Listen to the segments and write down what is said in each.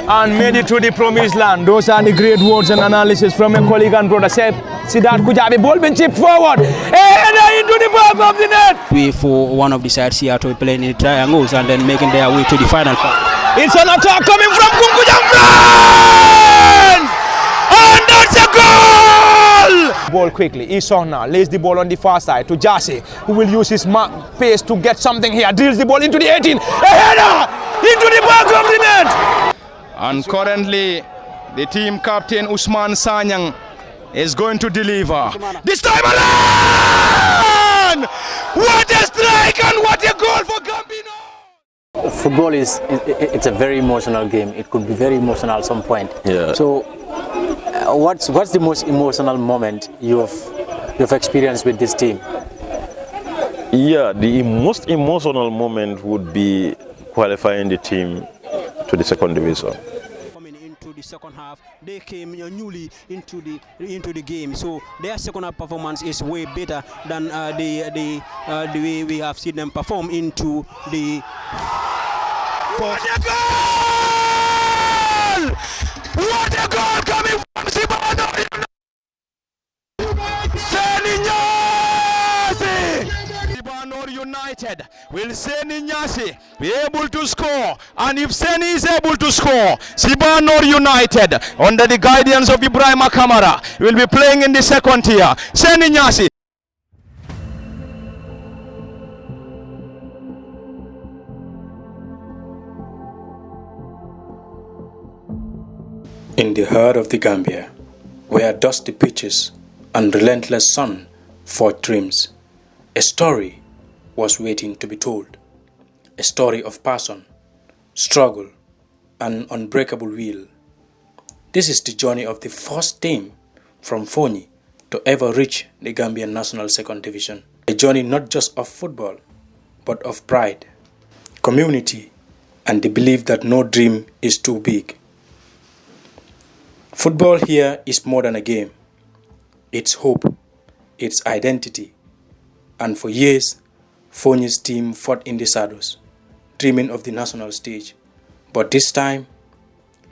and made it to the promised land. Those are the great words and analysis from a colleague and brother. Sidat Kujabi, ball been chipped forward, and into the back of the net. We for one of the sides here to play in the triangles and then making their way to the final part. It's an attack coming from Kunkujang France! And that's a goal! Ball quickly, Isona lays the ball on the far side to Jassy, who will use his pace to get something here. Drills the ball into the 18, a header into the back of the net! And currently, the team captain Usman Sanyang is going to deliver. This time around! What a strike and what a goal for Gambino! Football it's a very emotional game. It could be very emotional at some point. Yeah. So, what's the most emotional moment you've experienced with this team? Yeah, the most emotional moment would be qualifying the team to the second division. Coming into the second half, they came newly into the game, so their second half performance is way better than the way we have seen them perform into the. What a goal! What a goal coming from Sibanor United. Will Seni Nyasi be able to score? And if Seni is able to score, Sibanor United, under the guidance of Ibrahim Kamara, will be playing in the second tier. Seni Nyasi. In the heart of the Gambia, where dusty pitches and relentless sun fought dreams, a story was waiting to be told. A story of passion, struggle, and unbreakable will. This is the journey of the first team from Foni to ever reach the Gambian National Second Division. A journey not just of football, but of pride, community, and the belief that no dream is too big. Football here is more than a game. It's hope, it's identity. And for years, Foni's team fought in the shadows, dreaming of the national stage. But this time,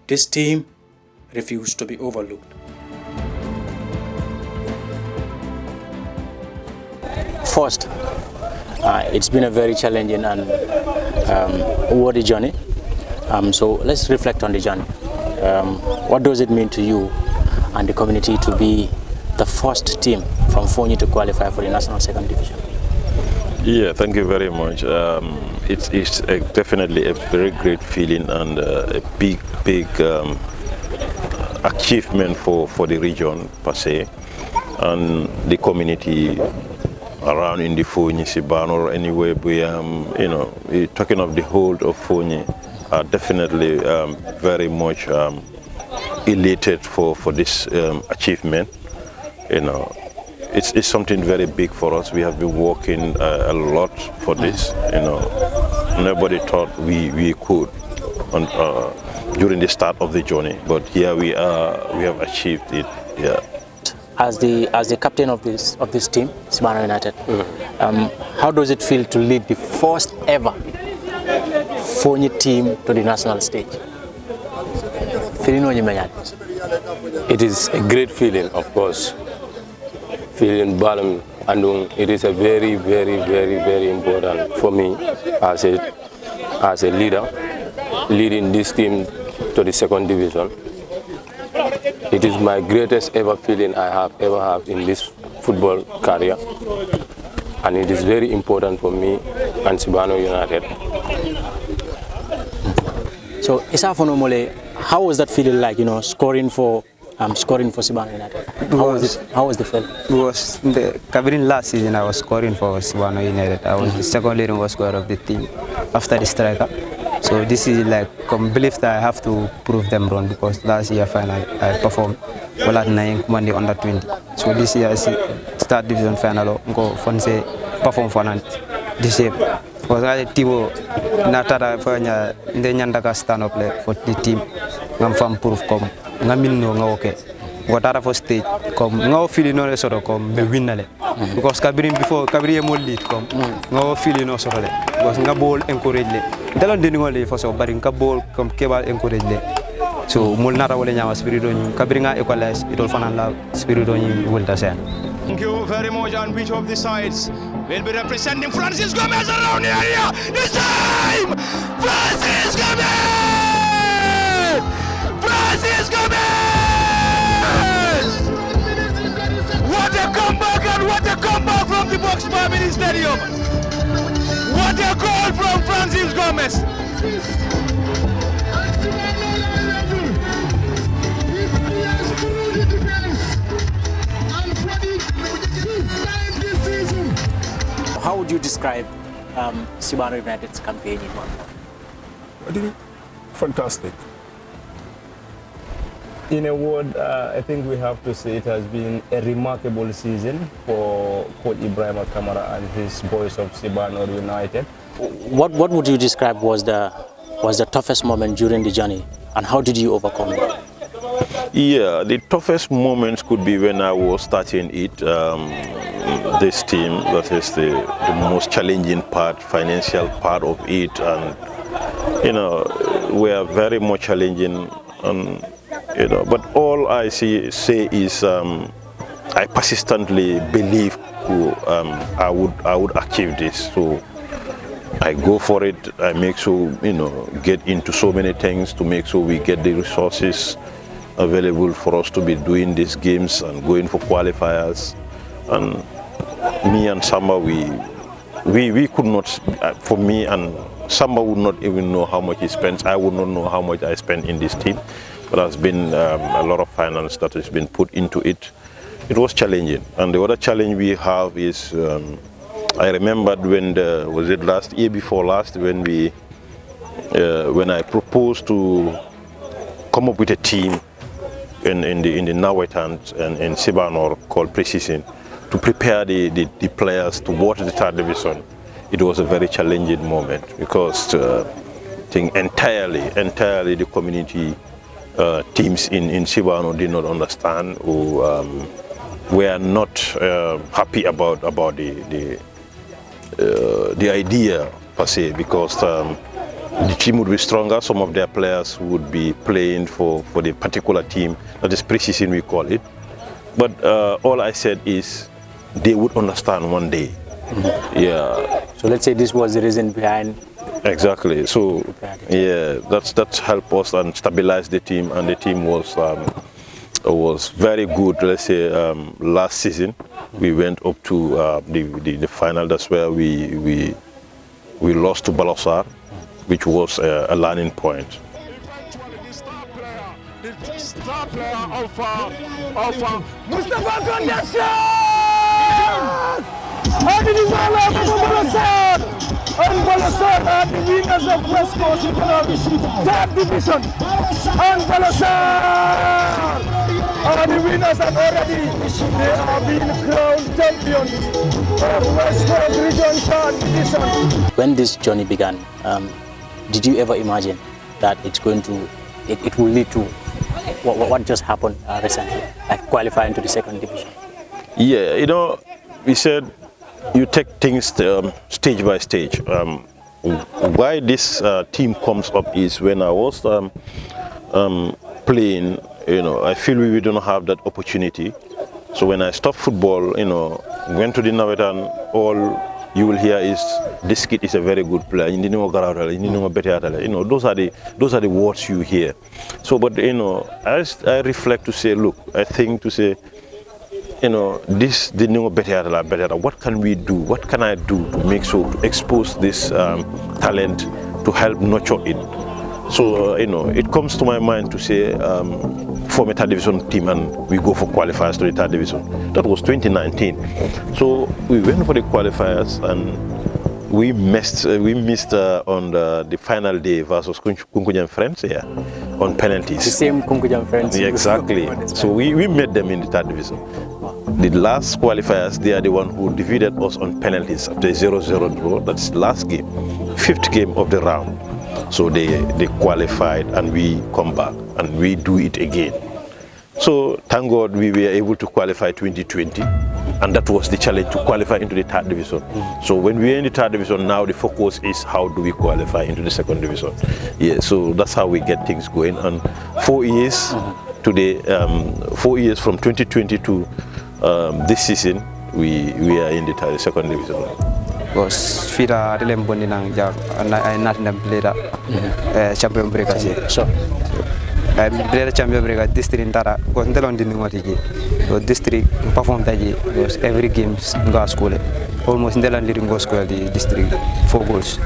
this team refused to be overlooked. First, it's been a very challenging and worthy journey. So let's reflect on the journey. What does it mean to you and the community to be the first team from Foni to qualify for the National Second Division? Yeah, thank you very much. It's definitely a very great feeling and a big achievement for the region per se, and the community around in the Foni, Sibanor, anywhere we talking of the whole of Foni, are definitely very much elated for this achievement. It's something very big for us. We have been working a lot for this. Nobody thought we could during the start of the journey, but here we are. We have achieved it. Yeah. As the captain of this team, Sibanor United, how does it feel to lead the first ever Foni team to the national stage? It is a great feeling, of course. Feeling balm, and it is a very important for me as a leader, leading this team to the second division. It is my greatest ever feeling I have ever had in this football career, and it is very important for me and Sibanor United. So, how was that feeling like? Scoring for Sibanor United. How was the feeling? Because covering last season, I was scoring for Sibanor United. I was the second leading goal scorer of the team after the striker. So this is like belief that I have to prove them wrong, because last year final I performed well at 9 Monday under 20. So this year I see start division final go Fonse perform for this year. Because I Tibo Natara for the Nyandaka stand up for the team. I'm from proof come. Ngamin no okay. What are for stage come no feeling no sort of come be winale. Because Kabiri mo lead come no feeling no sort of because nga ball encourage le. Dalon deni ngole for so bari nga ball come kebal encourage le. So mul nata wala nyama spirito ni kabringa equalize itol fanan la spirito ni wulta sen. Thank you very much. And which of the sides will be representing Francis Gomez around the area? This time, Francis Gomez! Francis Gomez! What a comeback and what a comeback from the Box Family Stadium! What a goal from Francis Gomez! How would you describe Sibanor United's campaign in 1 month? I think fantastic. In a word, I think we have to say it has been a remarkable season for Coach Ibrahim Kamara and his boys of Sibanor United. What would you describe was the toughest moment during the journey, and how did you overcome it? Yeah, the toughest moments could be when I was starting it. This team, that is the most challenging part, financial part of it, and we are very much challenging, and but all I say is I persistently believe I would achieve this. So I go for it. I make sure get into so many things to make sure we get the resources available for us to be doing these games and going for qualifiers. And me and Samba, we could not, for me and Samba would not even know how much he spends. I would not know how much I spend in this team. But there's been a lot of finance that has been put into it. It was challenging. And the other challenge we have is, I remembered when was it last year before last, when I proposed to come up with a team in the Nawetans and in Sibanor called Precision, to prepare the players to watch the third division. It was a very challenging moment because I think entirely the community teams in Sibanor did not understand or were not happy about the idea per se, because the team would be stronger. Some of their players would be playing for the particular team, that is Precision we call it. But all I said is they would understand one day. Mm-hmm. Yeah. So let's say this was the reason behind. Exactly. So yeah, that's helped us and stabilize the team, and the team was very good. Let's say last season we went up to the final. That's where we lost to Balosar, which was a learning point. The star player of Mustafa Condition! And it is all over for Balosar! And Balosar are the winners of West Coast Economic Third Division! And Balosar are the winners, and already they are being crowned champions of West Coast Region Third Division. When this journey began, did you ever imagine that it will lead to what just happened recently, like qualifying to the second division? Yeah, we said you take things stage by stage. Why this team comes up is when I was playing, I feel we don't have that opportunity. So when I stopped football, went to the Navetan, all you will hear is this kid is a very good player. Those are the words you hear. So, but I reflect to say, look, I think to say, this better. What can we do? What can I do to make sure to expose this talent to help nurture it? So it comes to my mind to say, form a third division team and we go for qualifiers to the third division. That was 2019. So we went for the qualifiers and we missed on the final day versus Kunkujan Friends on penalties. The same Kunkujan Friends. Yeah, exactly. So we met them in the third division. The last qualifiers, they are the one who defeated us on penalties after 0-0 draw. That's the last game, 5th game of the round. So they qualified and we come back and we do it again. So thank God we were able to qualify 2020 And that was the challenge, to qualify into the third division. So when we're in the third division, now the focus is how do we qualify into the second division. Yeah, so that's how we get things going. And 4 years today, 4 years from 2020 to this season, we are in the second division. Because Fida Relem Bondinang Jab and I not them play that champion breakers. So I played a champion breaker district in Tara, because the London Watigi. So district performed that because every game go school. Almost in the London go school the district 4 goals.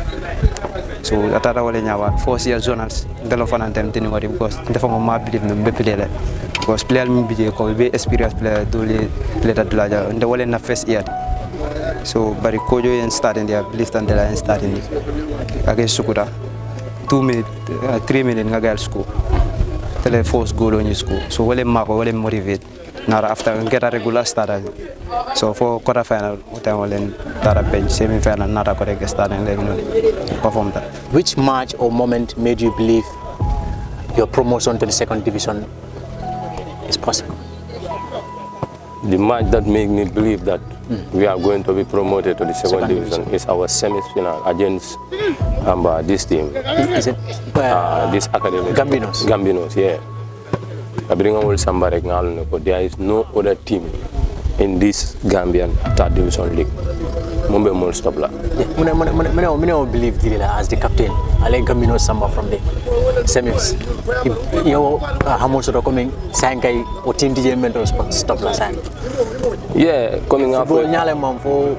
So at Tara Walenya 4 years zonals, the Lofan and them didn't worry because the form of my believe them be played. Because player will be experienced player do play that Dulaja and the wall in the first year. So but Kojo and starting there, believe and the starting against Sukuta. 2 minutes, 3 minutes in a girls' school. Tell a force goal on your school. So well mark, well motivate. Now after get a regular starter. So for quarter final, we will start bench, semi final, not a correct start and perform that. which match or moment made you believe your promotion to the second division is possible? The match that made me believe that we are going to be promoted to the second division is our semi-final against this team. Is it This academy? Gambinos? Gambinos, yeah. I bring all somebody, but there is no other team in this Gambian third division league. Mumbai Mall stop la. I believe Dilila as the captain. I like Gambino Samba from the semis. You how much are coming? Sankai or team DJ mentor stop la sang. Yeah, coming up. For Nyale Mam for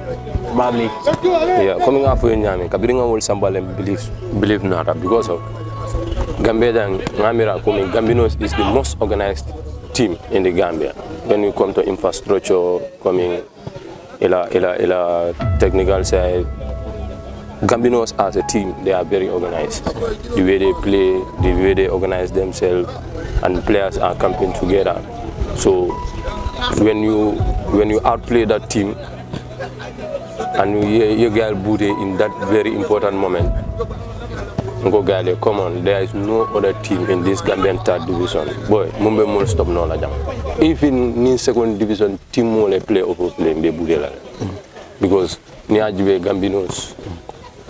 Babli. Yeah, coming up for Nyame. Kabringa all somebody believe nada because of Gambia and Ngamira coming. Gambinos is the most organized team in the Gambia. When you come to infrastructure, coming ila technical side, Gambinos as a team, they are very organized. The way they play, the way they organize themselves, and players are camping together. So when you outplay that team and you get booty in that very important moment, come on, there is no other team in this Gambian third division. Boy, Mumbai Mall stop no la jam. Even in second division, team will play over play be budela. Because ni ajibe Gambinos,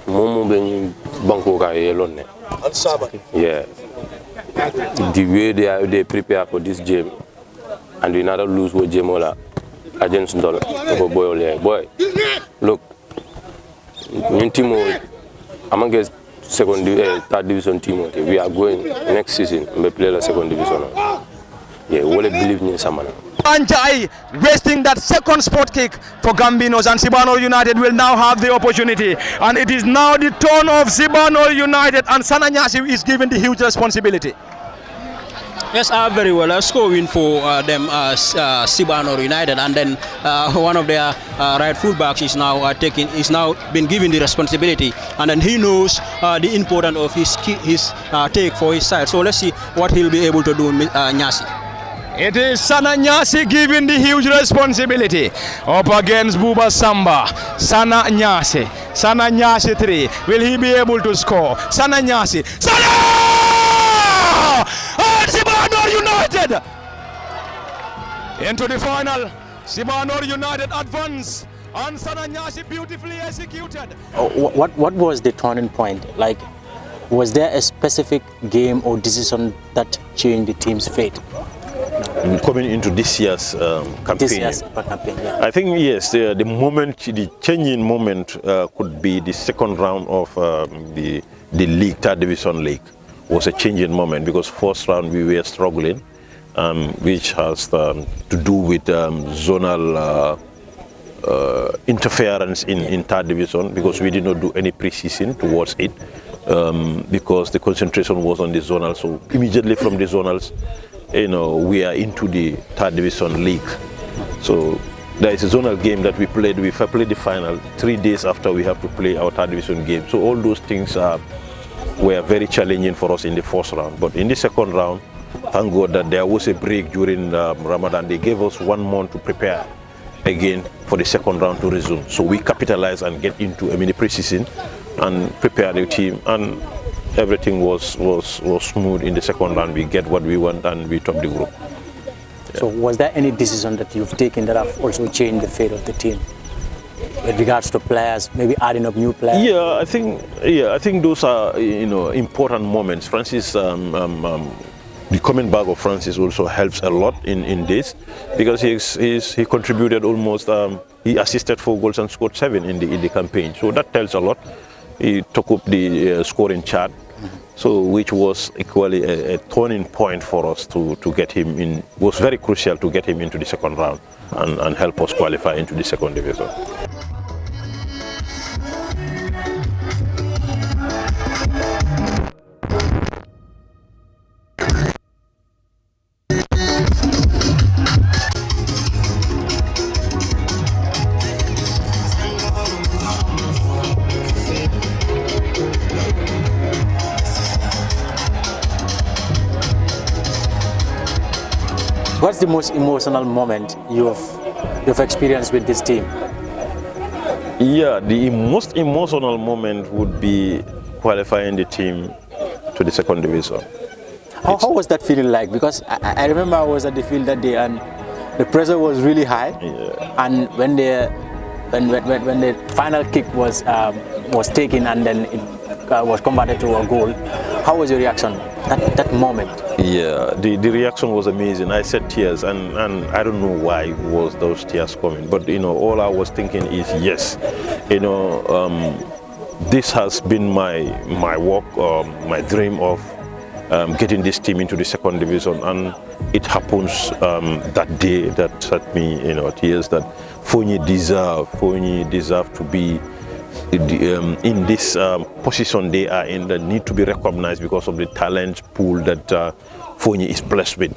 Mumbai ni banko ka yelone. Yeah. The way they prepare for this game, and we never lose with Jemola against Dollar. Boy, look, in team, among third division team, we are going next season. We play the second division. Yeah, we believe in someone. Anjai wasting that second spot kick for Gambinos, and Sibanor United will now have the opportunity. And it is now the turn of Sibanor United, and Sananyasi is given the huge responsibility. Yes, very well. Scoring for them Sibanor United, and then one of their right fullbacks is now been given the responsibility, and then he knows the importance of his take for his side. So let's see what he'll be able to do, Nyasi. It is Sananyasi given the huge responsibility up against Buba Samba. Sananyasi 3. Will he be able to score? Sananyasi. And Sibanor United into the final. Sibanor United advance, and Sananyasi beautifully executed. What was the turning point? Like, was there a specific game or decision that changed the team's fate? Coming into this year's campaign, yeah. I think yes, the changing moment could be the second round of the league, third division league, was a changing moment, because first round we were struggling, which has to do with zonal interference in third division, because we did not do any pre-season towards it, because the concentration was on the zonal. So immediately from the zonals, we are into the third division league. So there is a zonal game that we played. We played the final 3 days after we have to play our third division game. So all those things were very challenging for us in the first round. But in the second round, thank God that there was a break during Ramadan. They gave us 1 month to prepare again for the second round to resume. So we capitalized and get into a mini pre-season and prepare the team, and everything was smooth in the second round. We get what we want and we top the group. So was there any decision that you've taken that have also changed the fate of the team? With regards to players, maybe adding up new players? Yeah, I think those are important moments. Francis, the coming back of Francis also helps a lot in this, because he contributed almost. He assisted 4 goals and scored 7 in the campaign. So that tells a lot. He took up the scoring chart, so which was equally a turning point for us to get him in. It was very crucial to get him into the second round and help us qualify into the second division. What's the most emotional moment you've experienced with this team? Yeah, the most emotional moment would be qualifying the team to the second division. How was that feeling like? Because I remember I was at the field that day and the pressure was really high. Yeah. And when the final kick was taken and then it was converted to a goal, how was your reaction that moment? Yeah, the reaction was amazing. I said tears, and I don't know why was those tears coming, but all I was thinking is yes, this has been my work, my dream of getting this team into the second division, and it happens that day that set me tears. That Foni deserve to be in this position they are in, that need to be recognized because of the talent pool that Foni is blessed with.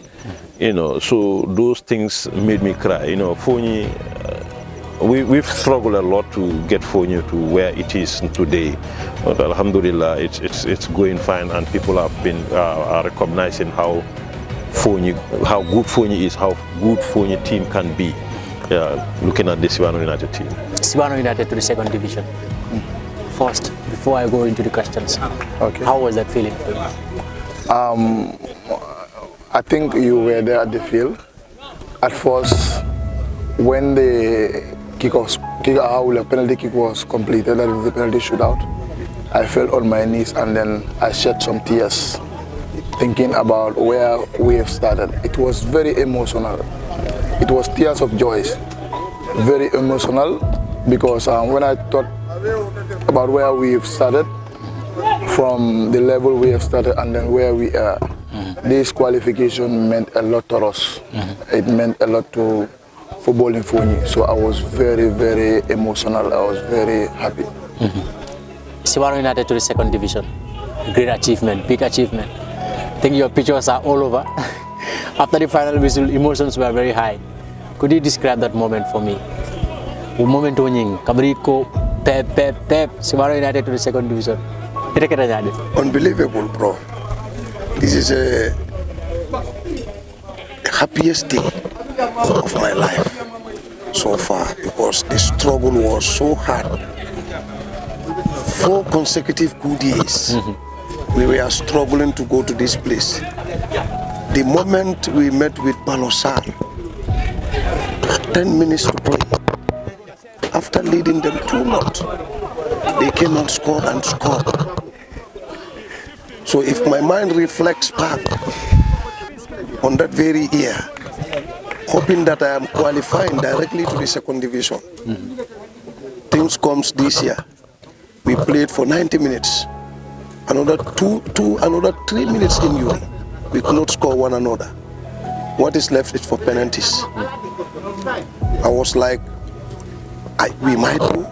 So those things made me cry. Foni, we've struggled a lot to get Foni to where it is today, but Alhamdulillah, it's going fine, and people are recognizing how good Foni is, how good Foni team can be. Looking at the Sibanor United team. Sibanor United to the second division. First, before I go into the questions, okay. How was that feeling for you? I think you were there at the field. At first, when the penalty kick was completed, that is the penalty shootout, I fell on my knees and then I shed some tears, thinking about where we have started. It was very emotional. It was tears of joy, very emotional, because when I thought about where we've started, from the level we have started and then where we are, this qualification meant a lot to us. It meant a lot to football in Foni. So I was very, very emotional. I was very happy. Sibanor United to the second division. Great achievement, big achievement. I think your pictures are all over. After the final whistle, emotions were very high. Could you describe that moment for me? The moment when Kabriko, Pep, Sibanor United to the second division. Unbelievable, bro. This is a happiest day of my life so far, because the struggle was so hard. 4 consecutive good years, we were struggling to go to this place. The moment we met with Balosar, 10 minutes to play, after leading them 2-0, they came and scored and scored. So if my mind reflects back on that very year, hoping that I am qualifying directly to the second division, things comes this year. We played for 90 minutes, another 3 minutes injury. We could not score one another. What is left is for penalties. I was like, we might go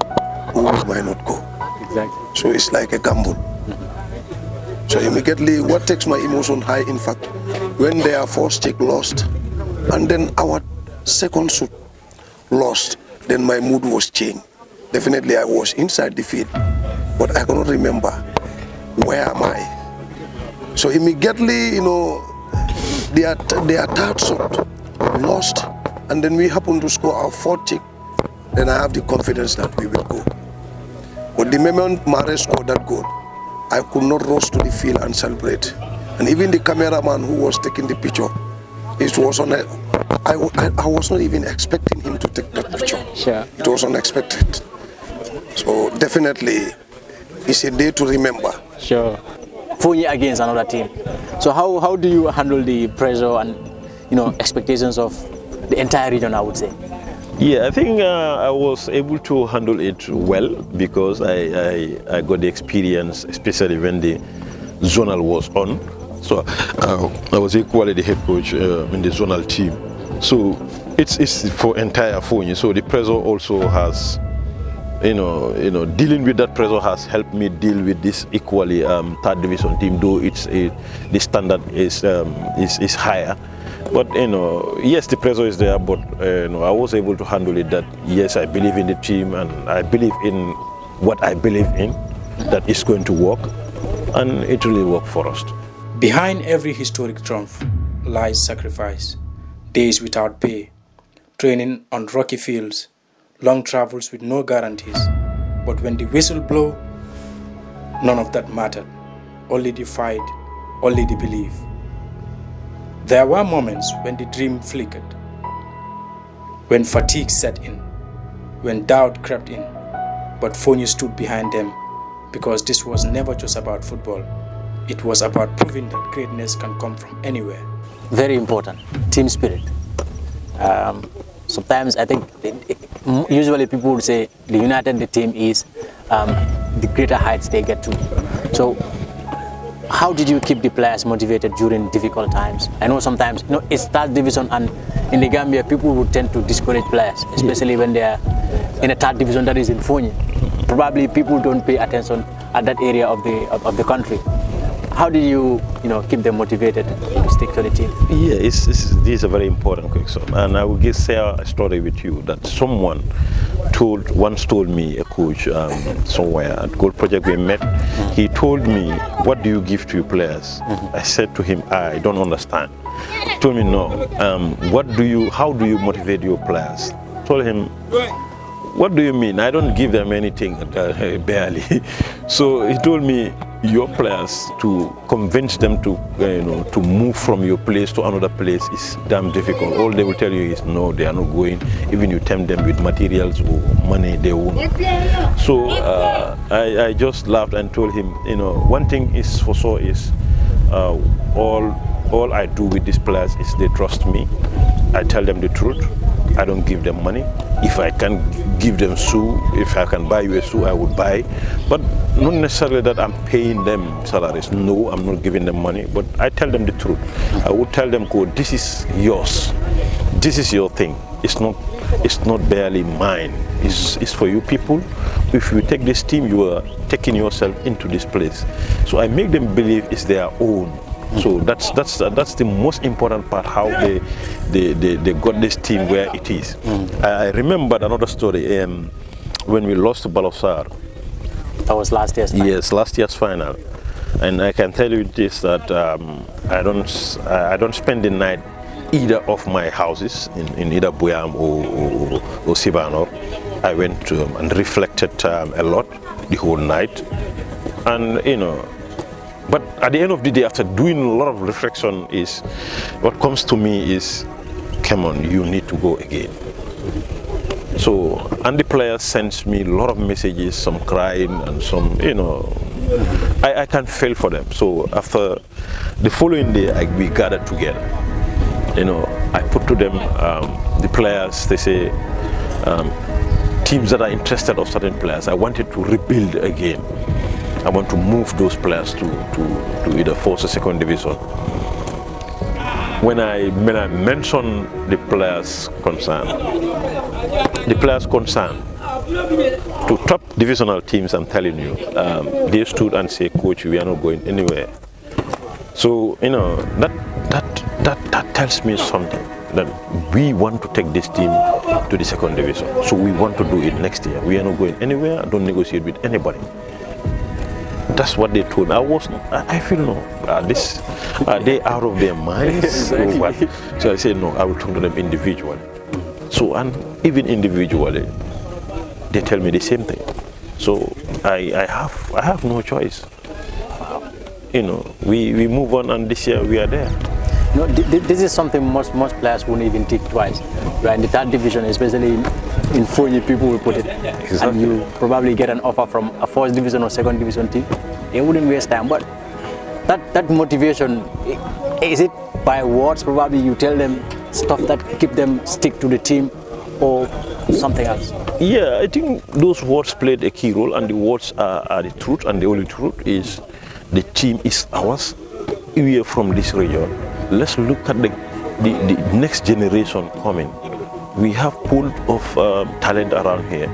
or we might not go. Exactly. So it's like a gamble. So immediately, what takes my emotion high, in fact, when their first kick lost, and then our second shoot lost, then my mood was changed. Definitely I was inside the field, but I cannot remember where am I. So immediately, their third shot lost, and then we happened to score our fourth kick, then I have the confidence that we will go. But the moment Mare scored that goal, I could not rush to the field and celebrate. And even the cameraman who was taking the picture, it was on I was not even expecting him to take that picture. Sure. It was unexpected. So definitely, it's a day to remember. Sure. Foni against another team. So how do you handle the pressure and expectations of the entire region, I would say? Yeah, I think I was able to handle it well because I got the experience, especially when the zonal was on. So I was equally the head coach in the zonal team. So it's for entire Foni. So the pressure also has, dealing with that pressure has helped me deal with this equally third division team. Though the standard is higher. But yes, the pressure is there, but I was able to handle it. That yes, I believe in the team and I believe in what I believe in, that it's going to work, and it really worked for us. Behind every historic triumph lies sacrifice, days without pay, training on rocky fields, long travels with no guarantees. But when the whistle blew, none of that mattered. Only the fight, only the belief. There were moments when the dream flickered, when fatigue set in, when doubt crept in, but Foni stood behind them because this was never just about football. It was about proving that greatness can come from anywhere. Very important, team spirit. Sometimes I think, usually people would say the united the team is, the greater heights they get to. So how did you keep the players motivated during difficult times? I know sometimes, it's third division, and in the Gambia, people would tend to discourage players, especially when they are in a third division that is in Foni. Probably people don't pay attention at that area of the country. How do you, keep them motivated to stick to the team? Yeah, this is a very important question, and I will share a story with you that someone once told me, a coach somewhere at Gold Project we met. He told me, "What do you give to your players?" I said to him, "I don't understand." He told me, "No. How do you motivate your players?" I told him, "What do you mean? I don't give them anything, barely." So he told me, your players, to convince them to move from your place to another place is damn difficult. All they will tell you is no, they are not going. Even you tempt them with materials or money, they won't. So I just laughed and told him, one thing is for sure is all I do with these players is they trust me. I tell them the truth. I don't give them money. If I can give them shoe, if I can buy you a shoe, I would buy. But not necessarily that I'm paying them salaries. No, I'm not giving them money. But I tell them the truth. I would tell them, this is yours. This is your thing. It's not barely mine. It's for you people. If you take this team, you are taking yourself into this place. So I make them believe it's their own. So that's the most important part, how they got this team where it is. I remembered another story when we lost to Balosar. That was last year's final. Yes, last year's final. And I can tell you this, that I don't spend the night either of my houses in either Buyam or Sibanor. I went to and reflected a lot the whole night, and but at the end of the day, after doing a lot of reflection, is what comes to me is, come on, you need to go again. So, and the players sent me a lot of messages, some crying and some, I can't fail for them. So after the following day, we gathered together. I put to them, the players, they say, teams that are interested of certain players, I wanted to rebuild again. I want to move those players to either first or second division. When I mentioned the players concerned to top divisional teams, I'm telling you, they stood and said, "Coach, we are not going anywhere." So that tells me something, that we want to take this team to the second division. So we want to do it next year. We are not going anywhere. Don't negotiate with anybody. That's what they told me. I feel no. Are they out of their minds or what? So I said no. I will talk to them individually. So, and even individually, they tell me the same thing. So I have no choice. We move on, and this year we are there. This is something most players won't even think twice. Right? In the third division, especially in Foni, people will put it. Exactly. And you probably get an offer from a first division or second division team. They wouldn't waste time. But that motivation, is it by words? Probably you tell them stuff that keep them stick to the team, or something else? Yeah, I think those words played a key role, and the words are the truth, and the only truth is the team is ours. We are from this region. Let's look at the next generation coming. We have pool of talent around here.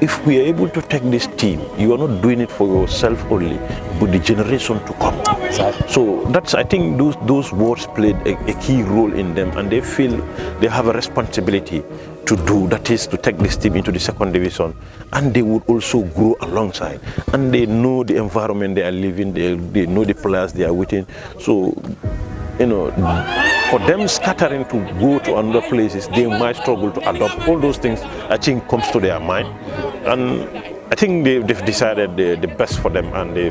If we are able to take this team, you are not doing it for yourself only, but the generation to come. Exactly. So that's, I think those words played a key role in them, and they feel they have a responsibility to do, that is to take this team into the second division, and they would also grow alongside, and they know the environment they are living, they know the players they are within. So, you know, for them scattering to go to other places, they might struggle to adopt. All those things, I think, comes to their mind, and I think they've decided the best for them, and they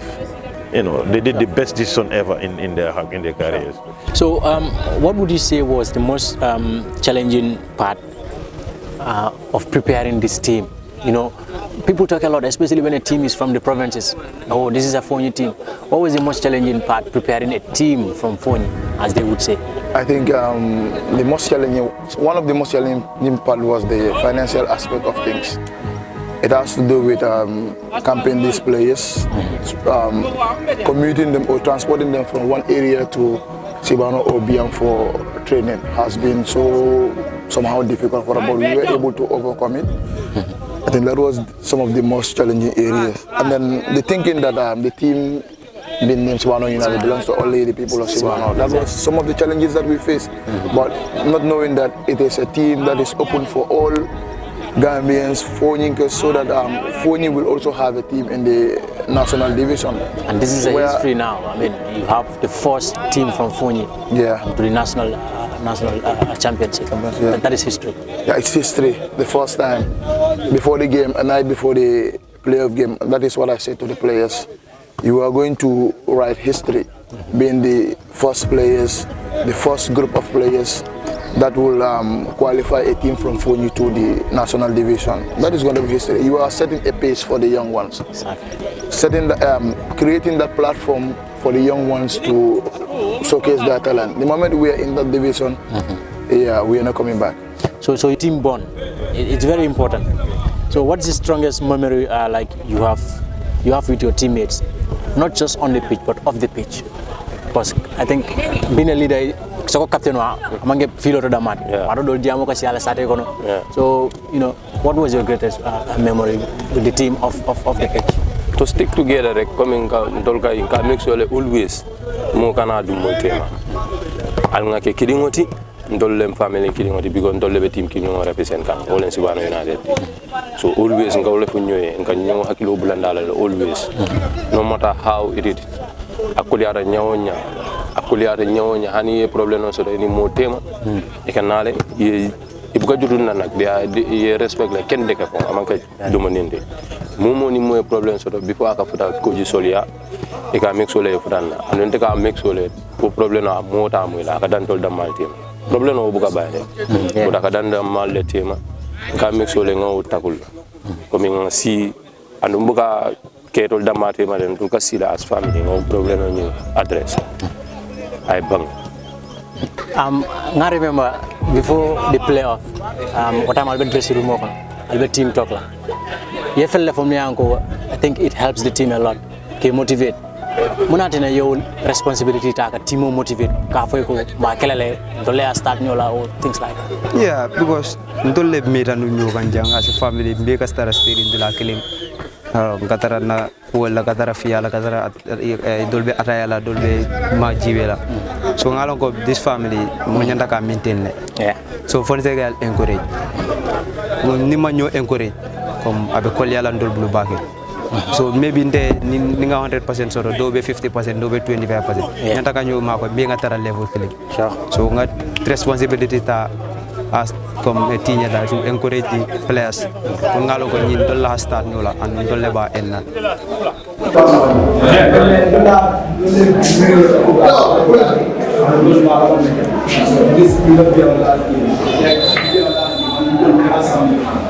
did the best decision ever in their careers. So, what would you say was the most challenging part of preparing this team? You know, people talk a lot, especially when a team is from the provinces. Oh, this is a Foni team. What was the most challenging part preparing a team from Foni, as they would say? I think one of the most challenging part was the financial aspect of things. It has to do with camping these players, commuting them or transporting them from one area to Sibanor or Biam for training has been somehow difficult for us, but we were able to overcome it. I think that was some of the most challenging areas. And then the thinking that the team being named Sibanor United belongs to only the people of Sibanor. That was some of the challenges that we faced. But not knowing that it is a team that is open for all Gambians, Foninkers, so that Foni will also have a team in the national division. And this is a history now. I mean, you have the first team from Foni to the national championship. Yeah. That is history. Yeah, it's history. The first time, before the game, a night before the playoff game, that is what I said to the players. You are going to write history, being the first players, the first group of players that will qualify a team from Foni to the national division. That is going to be history. You are setting a pace for the young ones. Exactly. Creating that platform for the young ones to showcase their talent. The moment we are in that division, we are not coming back. So team bond, it's very important. So what's the strongest memory like you have with your teammates, not just on the pitch but off the pitch? Because I think being a leader, so captain among feel to the mat. So what was your greatest memory with the team off the pitch? To stick together, coming dolka make sure always mo kana do mo tema. Alnga ke kidingoti ndolle family kidingoti because ndolle team kidingo represent kan all in Sibanor United. So always ngawle fu ñoy nga ñew hakilo bulandala always. No matter how it is. Akuliara nyawonya hani problem no so ni mo tema e kanale ibuka juduna nak dia respect la ken de ka ko amanka domaninde momo ni mo problem so before aka futa ko ji solia e ka make sole futanna anon te ka make sole ko problem na mota mo la ka dan tol da mal tema problem no buka baade ko da ka dan da mal le tema ka make sole ngaw takul ko mi si anu buka ketol da mate ma den to ka sila as family no problem no ni address I bang. I remember before the playoff, what time I'll be dressing room open, I'll be team talk la. You feel from me uncle, I think it helps the team a lot. Ke motivate. Muna tena your responsibility ta ka team motivate. Ka foi ko ba kelele dole start nyola or things like that. Yeah, because dole meta nu nyu banjang as a family be ka start steering de la killing. Katara na wala katara fiala katara dolbe atayala dolbe majibela so ngalon ko this family mo nyanda ka maintain so fon segal encourage ni ma ñoo encourage comme abe kol yalla ndol blu baake so maybe nde ni nga 100% so do be 50% do be 25% nyanda ka ñoo mako be nga tara level click so nga responsibility ta as comme tinya da to encourage the players ko ngalo ko ni dolla start nola an dolle ba enna This will be our last game.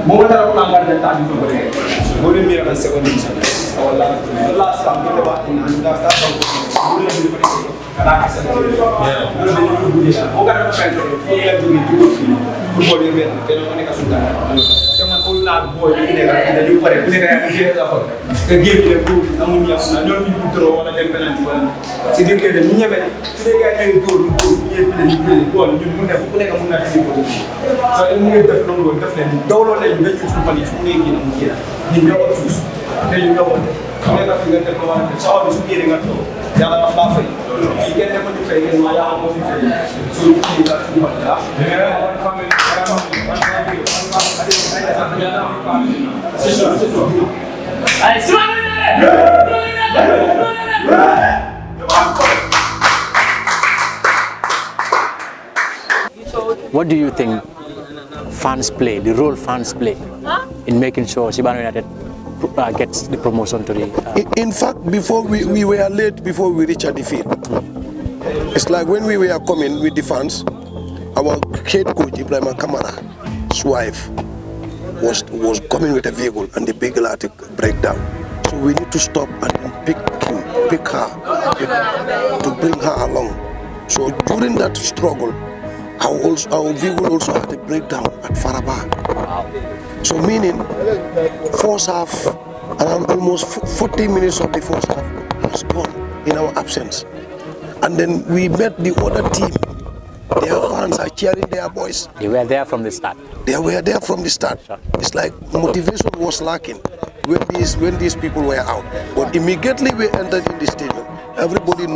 Moment of time at the time for the Golden Mirror Second Division. Our last time we were in What do you think fans play, the role fans play in making sure Sibanor United gets the promotion to the... In fact, before we were late before we reached the field. It's like when we were coming with the fans, our head coach, Ibrahim Kamara's wife, was coming with a vehicle and the vehicle had to break down. So we need to stop and pick her to bring her along. So during that struggle, our vehicle also had a breakdown at Faraba. So meaning, first half, around almost 40 minutes of the first half has gone in our absence. And then we met the other team. Their fans are cheering their boys. They were there from the start. They were there from the start. It's like motivation was lacking when these people were out. But immediately we entered in the stadium, everybody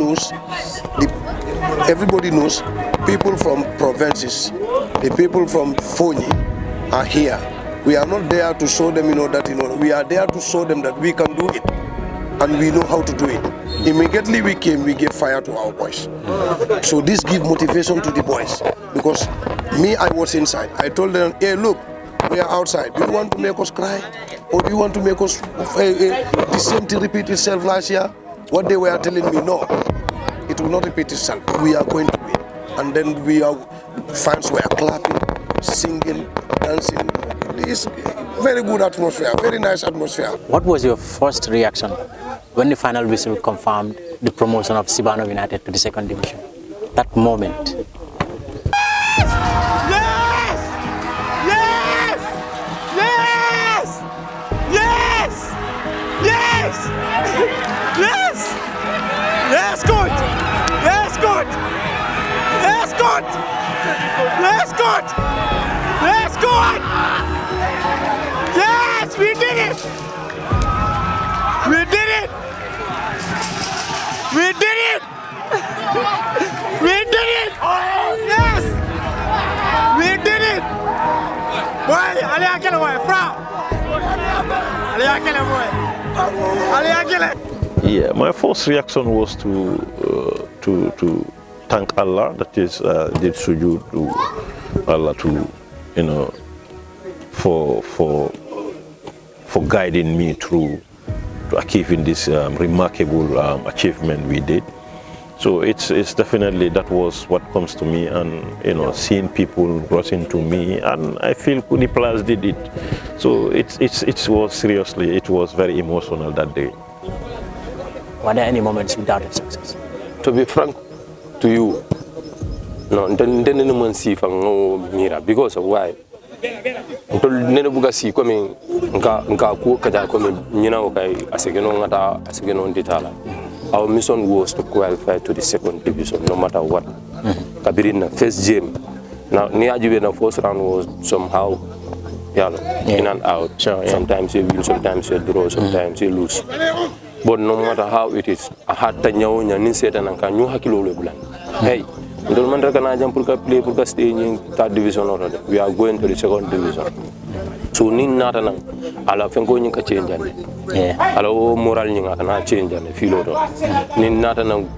knows people from provinces, the people from Foni are here. We are not there to show them, we are there to show them that we can do it and we know how to do it. Immediately we came, we gave fire to our boys. So this gives motivation to the boys because me, I was inside. I told them, hey, look, we are outside. Do you want to make us cry? Or do you want to make us the same thing repeat itself last year? What they were telling me, no, it will not repeat itself. We are going to win. And then fans were clapping, singing, dancing. It's very good atmosphere, very nice atmosphere. What was your first reaction when the final whistle confirmed the promotion of Sibanor United to the second division? That moment. Yes, we did it! We did it! We did it! We did it! Yes! We did it! Boy, allez à quel boy, frère! Allez à quel boy! Allez à quel! Yeah, my first reaction was to thank Allah, that is, did sujood to Allah for guiding me through to achieving this remarkable achievement we did. So it's definitely, that was what comes to me, and seeing people rushing to me, and I feel Kuni Plus did it. So it was seriously, it was very emotional that day. Were there any moments you doubted success? To be frank to you, no, then man see from no mira because of why. Until nene buga si coming nka ku kaja coming okay asegeno ngata asegeno nditala. Our mission was to qualify to the second division no matter what. Kabirina first game. Now ni ajibe na first round was somehow in and out. Sure, yeah. Sometimes you win, sometimes you draw, sometimes you lose. But no matter how it is, I had to know you set and can you hakilo lebulan. Hey, don't matter can I jump play for stay in third division already. We are going to the second division. So ni nata nang ala fengo ni ka change ane. Ala o moral ni nga na change ane filo do. Ni nata nang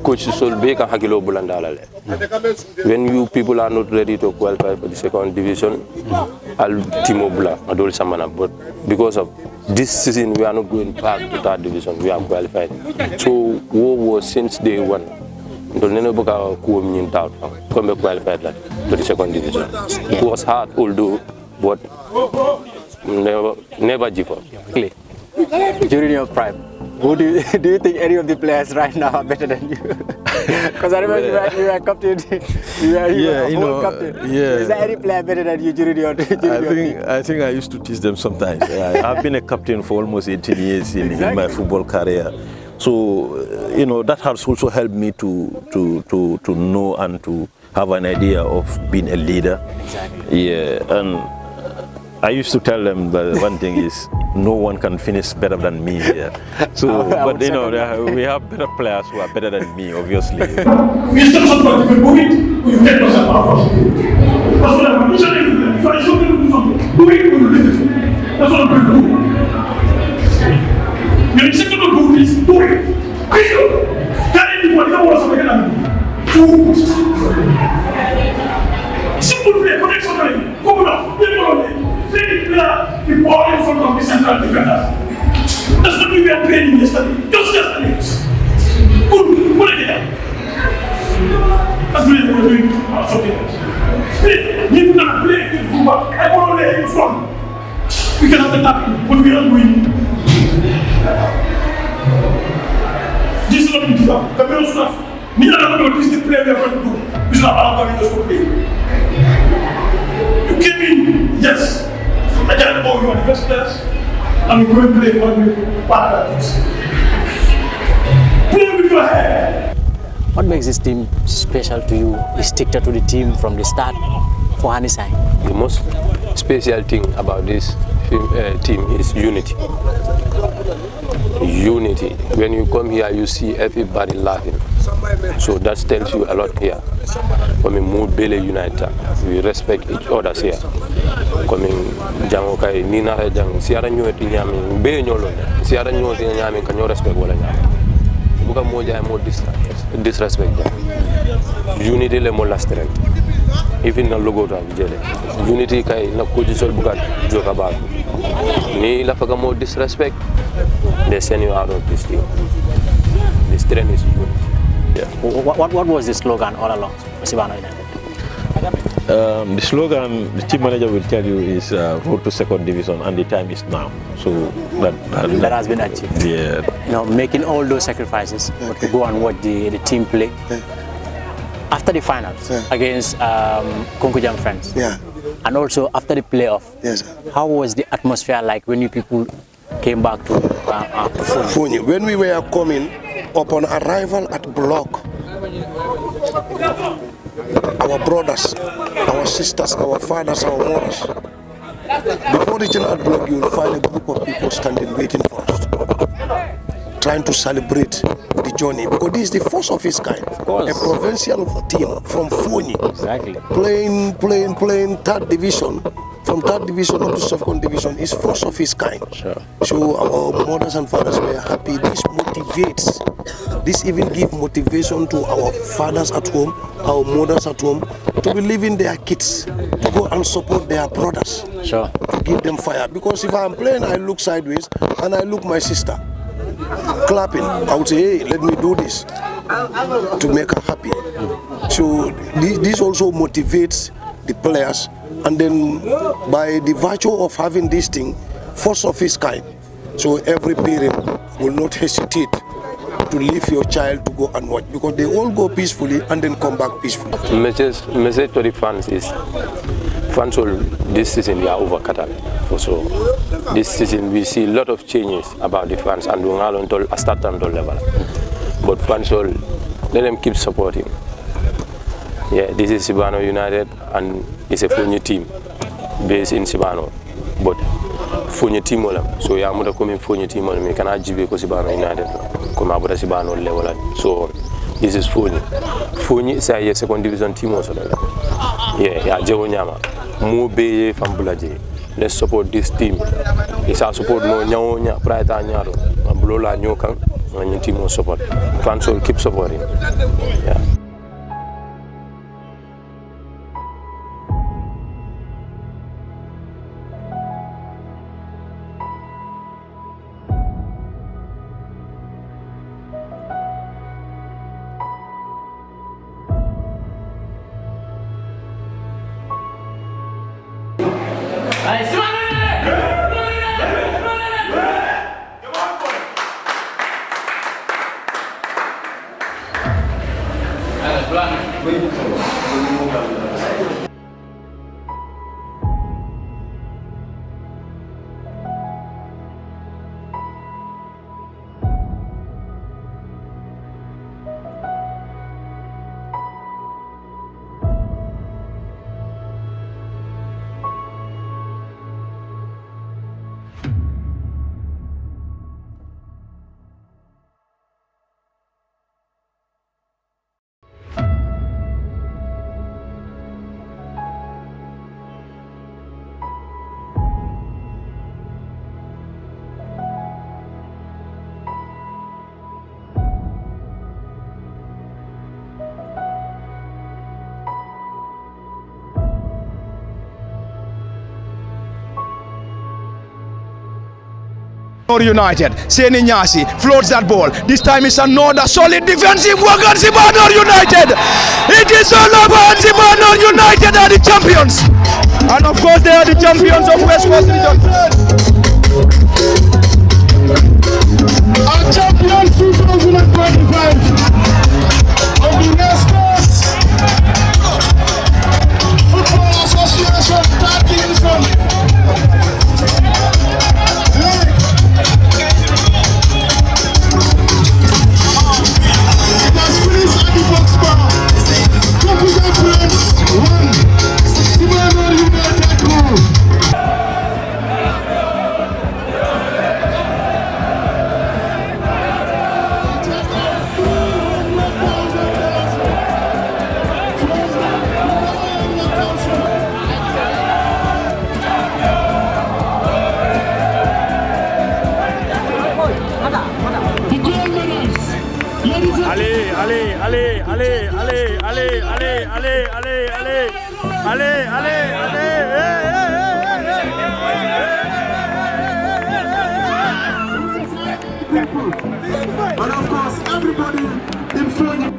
coach sol be ka hakilo bulanda ala le. When you people are not ready to qualify for the second division, I'll timo bula adol samana, but because of this season we are not going back to third division, we are qualified. So war was since day one. Don't never book coup in town. Come back qualified to the second division. It was hard, although, but never give up. During your prime, who do you think any of the players right now are better than you? Because I remember you were captain. You were captain. Yeah. Is there any player better than you during your team? I think I used to teach them sometimes. I've been a captain for almost 18 years in my football career. So, that has also helped me to know and to have an idea of being a leader. Exactly. Yeah, and I used to tell them that one thing is no one can finish better than me here. So, but we have better players who are better than me, obviously. We still support the movie, we take yourself out of it. That's what I'm doing. If I show them to do something, do it, we will do it. That's what I'm going to do. When you say to do this, do it. Carry anybody that wants to make it food. Simple play, connect somebody, come on, play ball on it. Play the ball in front of the central defenders. That's what we were playing yesterday. Just yesterday. Good, what did they That's what we're doing. Something else. Play, you cannot play good football. I want to lay in front. We can have the tackle, but we are not doing. This is what we do. Cameroon stuff. Me and Cameroon, this is the play we are going to do. This is not how Cameroon to play. You came in, yes. I can't know you are the best players. And we're going to play one part of this. Play with your head. What makes this team special to you? You stick to the team from the start for Hanisai. The most special thing about this team is unity. Unity. When you come here, you see everybody laughing. So that tells you a lot here. Coming more Bele United, we respect each other here. Coming Jangokai, Nina Jang, Sierra New Tinyami, Be Nyolo, Sierra New Tinyami, can you respect what I am? Buka Moja more disrespect. Unity le more last strength. Even the logo to Vijay. Unity Kai, na Kujisol Bukat, Jokabab. Ni la Faga more disrespect, they send you out of this team. The strength is unity. Yeah. What was the slogan all along for Sibanor United? The slogan the team manager will tell you is road to second division, and the time is now. So that has been achieved. Yeah. Making all those sacrifices to go and watch the team play. After the finals against Konkujang Friends, and also after the playoff, how was the atmosphere like when you people came back to Foni? When we were coming, upon arrival at block, our brothers, our sisters, our fathers, our mothers, before reaching at block, you will find a group of people standing waiting for us, trying to celebrate the journey, because this is the first of its kind. A provincial team from Foni, playing third division. From third division up to second division is first of its kind. So our mothers and fathers were happy. This motivates. This even gives motivation to our fathers at home, our mothers at home, to be leaving their kids to go and support their brothers. To give them fire. Because if I'm playing, I look sideways and I look my sister clapping. I would say, hey, let me do this to make her happy. So this also motivates the players. And then by the virtue of having this thing, first of its kind, so every parent will not hesitate to leave your child to go and watch, because they all go peacefully and then come back peacefully. Message to the fans is, fans will, this season we are over Qatar. So this season we see a lot of changes about the fans and doing until a start until level. But fans will, let them keep supporting. Yeah, this is Sibanor United and it's a Foni team based in Sibanor. But Foni team olam. So ya muda come Foni team olam. Can I jibe ko Sibanor United? Come abuda Sibanor level. So this is Foni. Foni is a second division team also. Yeah, Jewo Nyama. Mo be from Bulaje. Let's support this team. It's our support no nyaonya prior to nyaro. Bulola nyokan and team will support. Fans will keep supporting. Yeah. United, Seni Nyasi floats that ball. This time is another solid defensive work on Sibanor United. It is all about Sibanor United are the champions. And of course they are the champions of West Coast Region. Our champions 2025 of the West Coast Football Association 13th Sunday. And of course, everybody in Foni.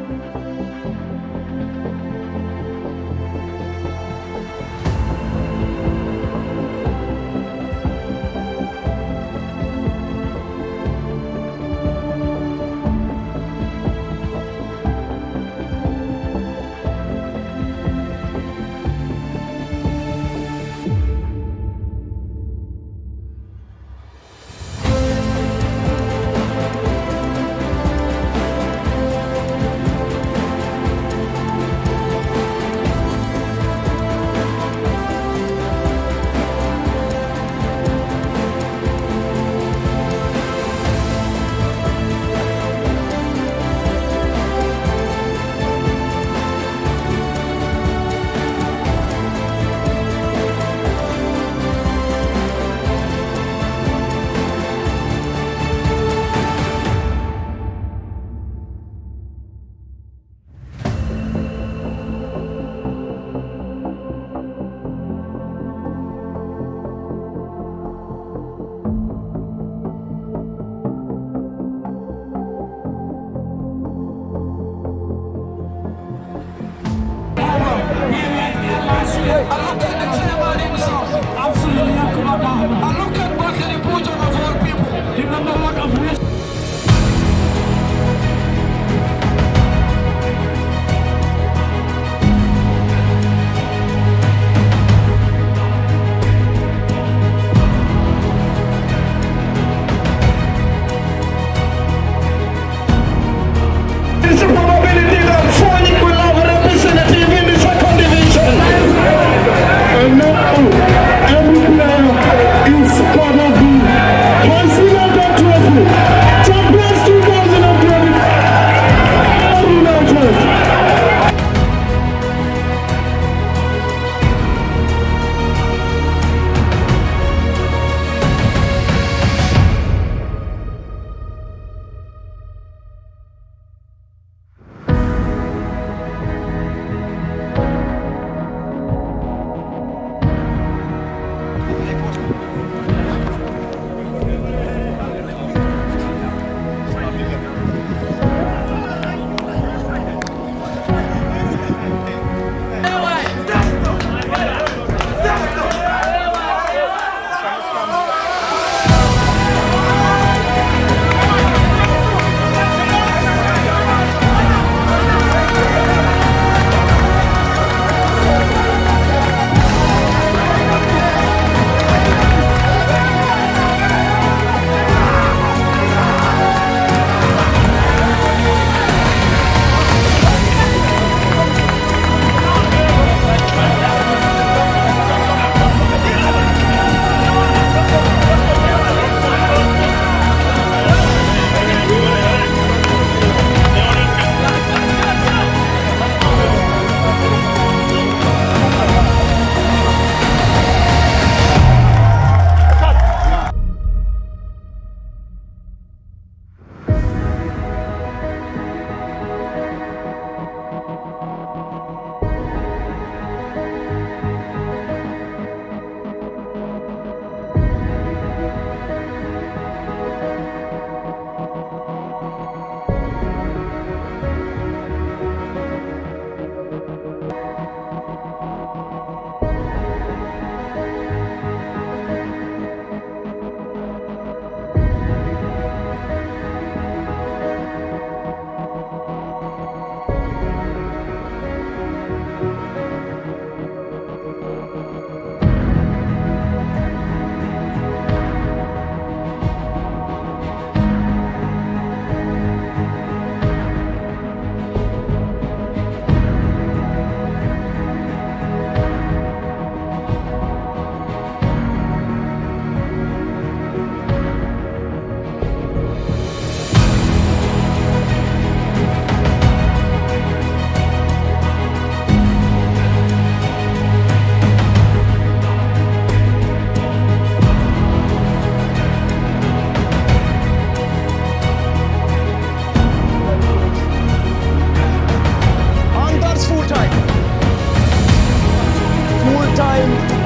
time.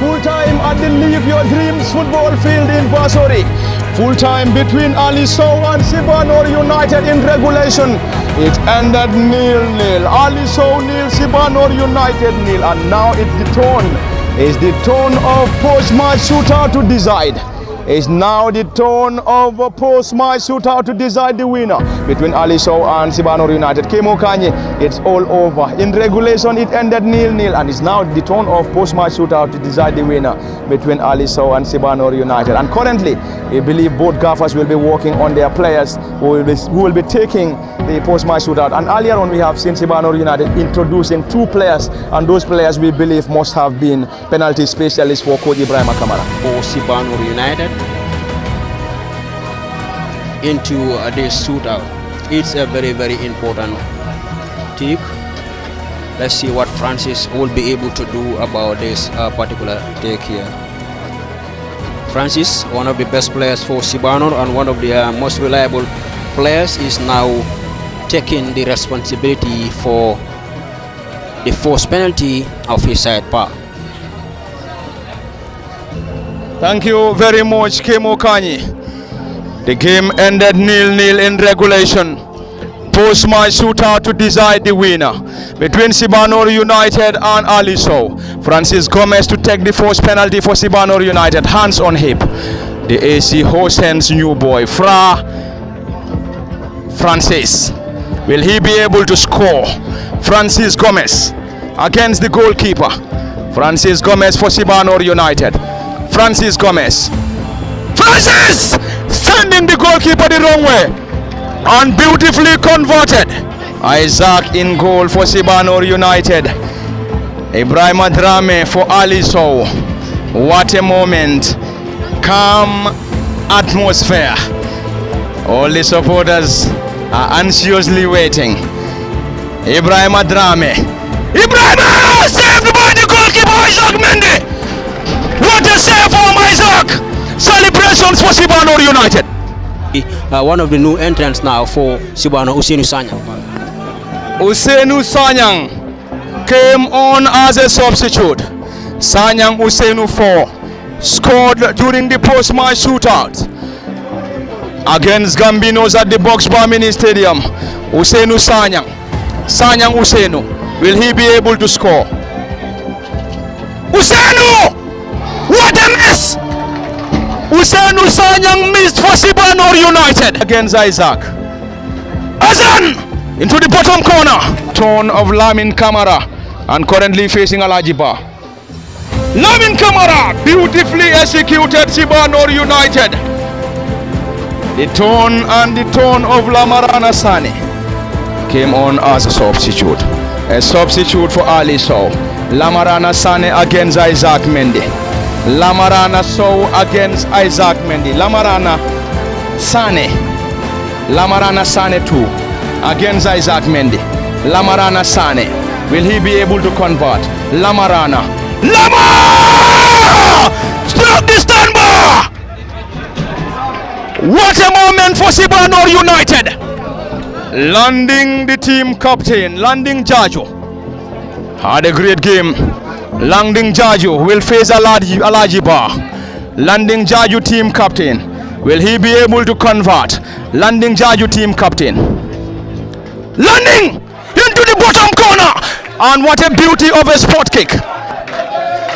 Full time at the Live Your Dreams football field in Basori. Full time between Ali Sow and Sibanor United in regulation. It ended 0-0. Ali Sow 0, Sibanor United 0. And now it's the turn. It's the turn of post-match shootout to decide. It's now the turn of a post-match shootout to decide the winner between Ali Sow and Sibanor United. Kemo Kanye, it's all over. In regulation, it ended 0-0, and it's now the turn of post-match shootout to decide the winner between Ali Sow and Sibanor United. And currently, we believe both gaffers will be working on their players who will be taking the post-match shootout. And earlier on, we have seen Sibanor United introducing 2 players, and those players we believe must have been penalty specialists for Coach Ibrahim Kamara. For Sibanor United into this shootout, it's a very, very important tip. Let's see what Francis will be able to do about this particular take here. Francis, one of the best players for Sibanor and one of the most reliable players, is now taking the responsibility for the forced penalty of his side part. Thank you very much, Kemo Kanye. The game ended 0-0 in regulation. Post-match shootout to decide the winner between Sibanor United and Ali Sow. Francis Gomez to take the first penalty for Sibanor United. Hands on hip. The AC Hosen's new boy, Francis. Will he be able to score? Francis Gomez against the goalkeeper. Francis Gomez for Sibanor United. Francis Gomez. Francis! Sending the goalkeeper the wrong way. And beautifully converted. Isaac in goal for Sibanor United. Ibrahim Drame for Ali Sow. What a moment. Calm atmosphere. All the supporters are anxiously waiting. Ibrahim Drame. Ibrahim! Saved by the goalkeeper Isaac Mendy. What a save from Isaac! Celebrations for Sibanor United. One of the new entrants now for Sibanor, Usainu Sanyang. Usainu Sanyang came on as a substitute. Sanyang Usainu 4 scored during the post-match shootout against Gambinos at the Boxbar Mini Stadium. Usainu Sanyang. Sanyang Usainu. Will he be able to score? Usainu! What a miss! Usainu Sanyang missed for Sibanor United against Isaac. Azan into the bottom corner. Turn of Lamin Kamara and currently facing Alajiba. Lamin Kamara beautifully executed Sibanor United. The turn of Lamarana Sane came on as a substitute. A substitute for Ali Sow. Lamarana Sane against Isaac Mendy. Lamarana Sow against Isaac Mendy. Lamarana Sane 2 against Isaac Mendy. Lamarana Sane. Will he be able to convert? Lamarana. Struck the standbar! What a moment for Sibanor United! Landing the team captain, Landing Jajo. Had a great game. Landing Jajo will face Alajiba. Landing Jajo team captain. Will he be able to convert? Landing Jajo team captain. Landing into the bottom corner. And what a beauty of a spot kick.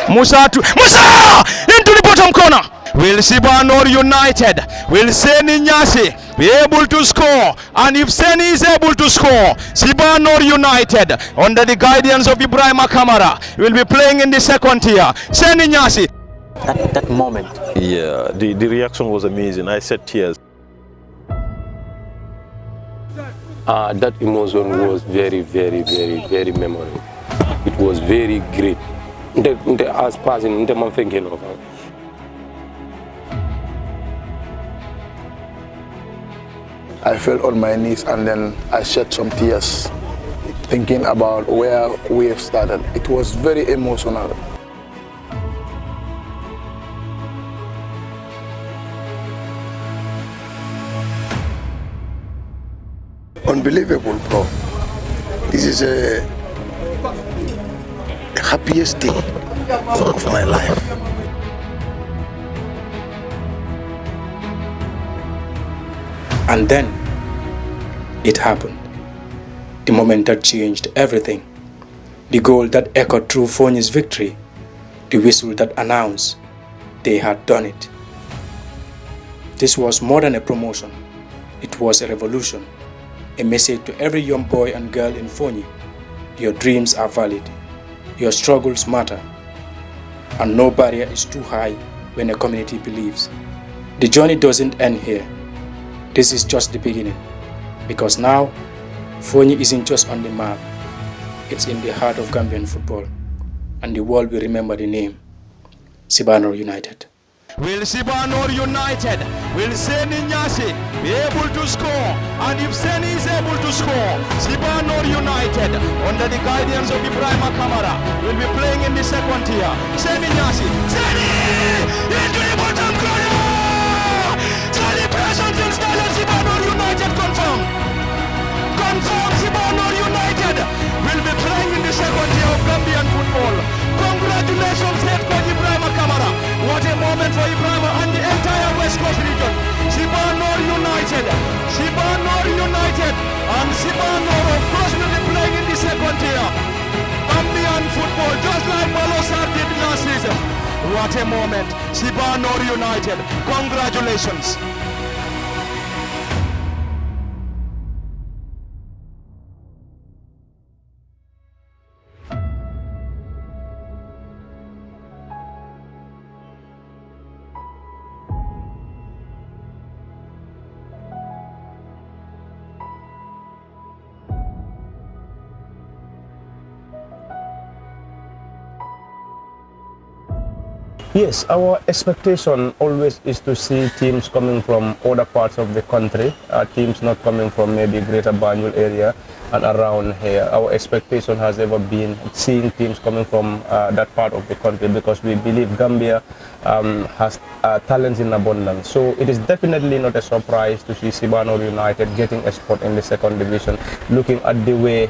Musa into the bottom corner. Will Sibanor United, will Seni Nyasi be able to score? And if Seni is able to score, Sibanor United, under the guidance of Ibrahim Kamara, will be playing in the second tier. Seni Nyasi. That moment. Yeah, the reaction was amazing. I said tears. That emotion was very, very, very, very memorable. It was very great. As passing, I'm thinking of. I fell on my knees and then I shed some tears thinking about where we have started. It was very emotional. Unbelievable, bro. This is happiest day of my life. And then it happened. The moment that changed everything. The goal that echoed through Foni's victory. The whistle that announced they had done it. This was more than a promotion. It was a revolution. A message to every young boy and girl in Foni. Your dreams are valid. Your struggles matter. And no barrier is too high when a community believes. The journey doesn't end here. This is just the beginning. Because now, Foni isn't just on the map. It's in the heart of Gambian football. And the world will remember the name. Sibanor United. Will Sibanor United, will Seni Nyasi be able to score? And if Seni is able to score, Sibanor United, under the guidance of Ibrahim Kamara, will be playing in the second tier. Seni Nyasi, Seni! Into the bottom corner! Seni presence in Stadium Sibanor United confirmed. Confirmed Sibanor United will be playing in the second tier of Gambian football. Congratulations, head coach Ibrahim Kamara. What a moment for Ibrahim and the entire West Coast region. Sibanor United, and Sibanor of course will be playing in the second tier. Gambian football, just like Balosar did last season. What a moment, Sibanor United. Congratulations. Yes, our expectation always is to see teams coming from other parts of the country, teams not coming from maybe Greater Banjul area and around here. Our expectation has ever been seeing teams coming from that part of the country because we believe Gambia has talents in abundance. So it is definitely not a surprise to see Sibanor United getting a spot in the second division, looking at the way